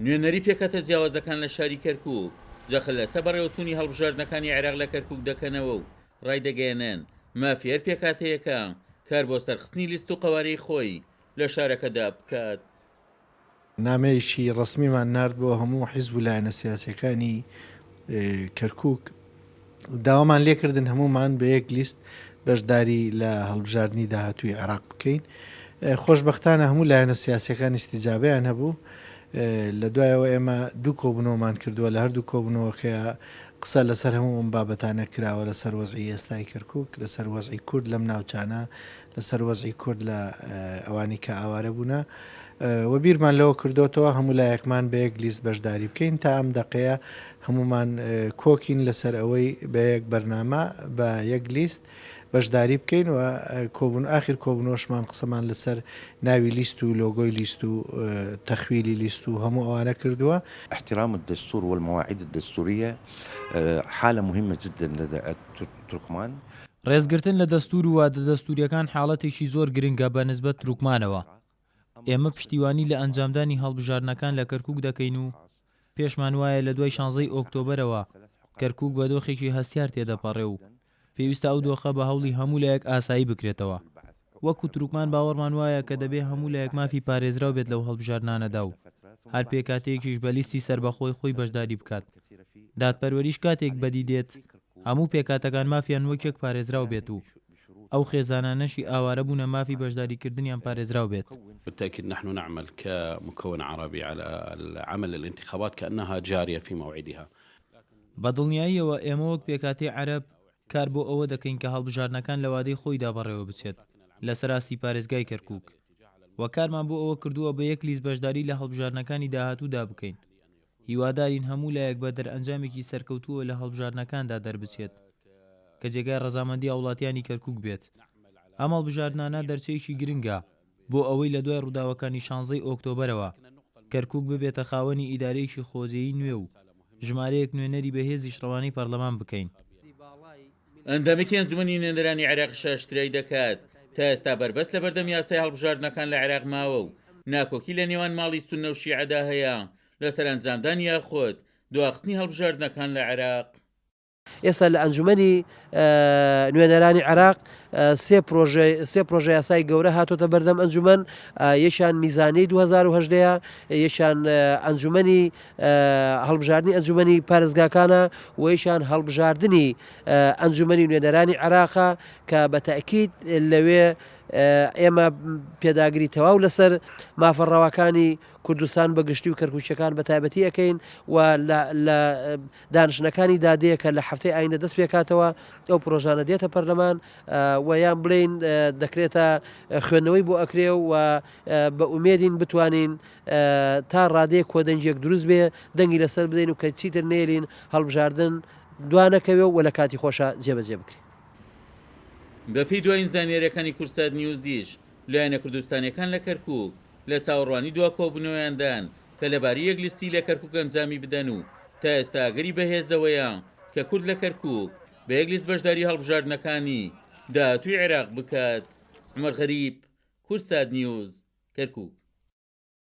نوێنەری پێکەتە جیاوازەکان لە شاری کەرکووک جەخل لەسەر بەڕێوەچوونی هەڵبژاردنەکانی عێراق لە کەرکووک دەکەنەوە و ڕایدەگەێنن مافیەر پێکاتەیەکە کار بۆ سەرخستنی لیست و قەوارەی خۆی لە شارەکەدا بکات. نامەیەکی ڕسمیمان نرد بۆ هەموو حیزب و لایەنە سیاسەکانی کەرکووک داوامان لێکردن هەمومان بە یەک لیست بەشداری لە هەڵبژاردننی داهاتووی عێراق بکەین. خۆشببختانە هەموو لایەنە سیاسەکان استیجابیان هەبوو. لە دوایەوە ئێمە دوو کۆبوونەوەمان کردووە لە هەردوو کۆبوونەوەکەیە قسە لەسەر هەموو ئەم بابەتانە کراوە لەسەر وەزعی ئێستای کەرکووک، لەسەر وەزعی کورد لەم ناوچانە، لەسەر وەزعی کورد لە ئەوانی کە ئاوارە بوونە وە بیرمان لەوە کردوتەوە هەموو لایەکمان بە یەک لیست بەشداری بکەین تا ئەم دەقەیە هەمومان کۆکین لەسەر ئەوەی بە یەک بەرنامە بە یەک لیست بەشداری بکەین و کۆبوون آخر کۆبوونەوەشمان قسەمان لەسەر ناوی لیست و لۆگۆی لیست و تەخویلی لیست و هەموو ئەوانە کردووە. احترام الدستور والمواعيد الدستورية حالة مهمة جدا لدى تركمان. ڕێزگرتن لە دەستور و وادە دەستوریەکان حاڵەتێکی زۆر گرنگە بە نسبەت تروکمانەوە. ئێمە پشتیوانی لە ئەنجامدانی هەڵبژاردنەکان لە کەرکووک دەکەین و پێشمان وایە لە دوای 16 ئۆکتۆبرەوە کەرکووک بە دۆخێکی هەستیار تێدەپەڕێ و پێویستە ئەو دۆخە بە هەوڵی هەموو لایەک ئاسایی بکرێتەوە. وەکو تروکمان باوەڕمان وایە کە دەبێ هەموو لایەک مافی پارێزراو بێت لەو هەڵبژاردنانەدا و هەر پێکاتەیەکیش بە لیستی سەربەخۆی خۆی بەشداری بکات. دادپەروەریش کاتێک بەدی دێت هەموو پێکاتەکان مافیان وەک یەک پارێزراو بێت و ئەو خێزانانەشی ئاوارە بوونە مافی بەشداریکردنیان پارێزراو بێت. بالتأكيد نحن نعمل كمكون عربي على عمل الانتخابات كأنها جارية في موعدها. بەدڵنیاییەوە ئێمە وەک پێکاتی عەرەب کار بۆ ئەوە دەکەین کە هەڵبژاردنەکان لە وادەی خۆیدا بەڕێوە بچێت لەسەر ئاستی پارێزگای کەرکووک و کارمان بۆ ئەوە کردووە بە یەک لیست بەشداری لە هەڵبژاردنەکانی داهاتوودا بکەین. هیوادارین هەموو لایەک بە دەرئەنجامێکی سەرکەوتووە لە هەڵبژاردنەکاندا دەربچێت کە جێگای ڕەزامەندی وڵاتیانی کەرکووک بێت. ئەم هەڵبژاردنانە دەرچەیەکی گرنگە بۆ ئەوەی لە دوای ڕووداوەکانی 16 ئۆکتۆبرەوە کەرکووک ببێتە خاوەنی ئیدارەیەکی خۆزیەیی نوێ و ژمارەیەک نوێنەری بەهێزی شڕەوانی پەرلەمان بکەین. ئەندامێکی ئەنجومەنی نوێنەرانی عێراق شاشکرای دەکات تا ئێستا بەربەست لە بەردەم یاسای هەڵبژاردنەکان لە عێراق ماوە و ناکۆکی لە نێوان ماڵی سوننە و شیعەدا هەیە لەسەر ئەنجامدانی یاخۆت دواخستنی هەڵبژاردنەکان لە عێراق. ئێستا لە ئەنجومەنی نوێنەرانی عێراق سێ پرۆژە یاسای گەورە هاتۆتە بەردەم ئەنجومەن، یەکیان میزانەی 2018 یەکیان ئەنجومەنی هەڵبژاردننی ئەنجومەنی پارێزگاکانە و یەکیان هەڵبژاردننی ئەنجومەنی نوێنەرانی عێراقا کە بە تەئکید لەوێ ئێمە پێداگری تەواو لەسەر مافەڕەوەکانی کوردستان بە گشتی و کەرکووچەکان بە تایبەتی ئەەکەین و لە دانشنەکانی دادەیە کە لە هەفتەی ئاینە دەست پێکاتەوە ئەو پرۆژانە دێتە پەرلەمان و یان بڵین دەکرێتە خوێندنەوەی بۆ ئەکرێ و بە ئومێدین بتوانین تا ڕادەیە کۆدەنجێک دروست بێ دەنگی لەسەر بدەین و کە چیتر نێرین هەڵبژاردن دوانەکەوێ و لە کاتی خۆشە جێبەجێ بکرین. بەپی دوای زانیاریەکانی کورسات نیوزیش لایەنە کوردستانیەکان لە کەرکووک لە چاوەڕوانی دوا کۆبوونەوەیاندان کە لەبارەی یەک لیستی لە کەرکووک ئەنجامی بدەن و تا ئێستا ئەگەری بەهێزەوەیە کە کورد لە کەرکووک بە یەک لیست بەشداری هەڵبژاردنەکانی داهاتووی عێراق بکات. عومەر غەریب، کورسات نیوز، کەرکووک.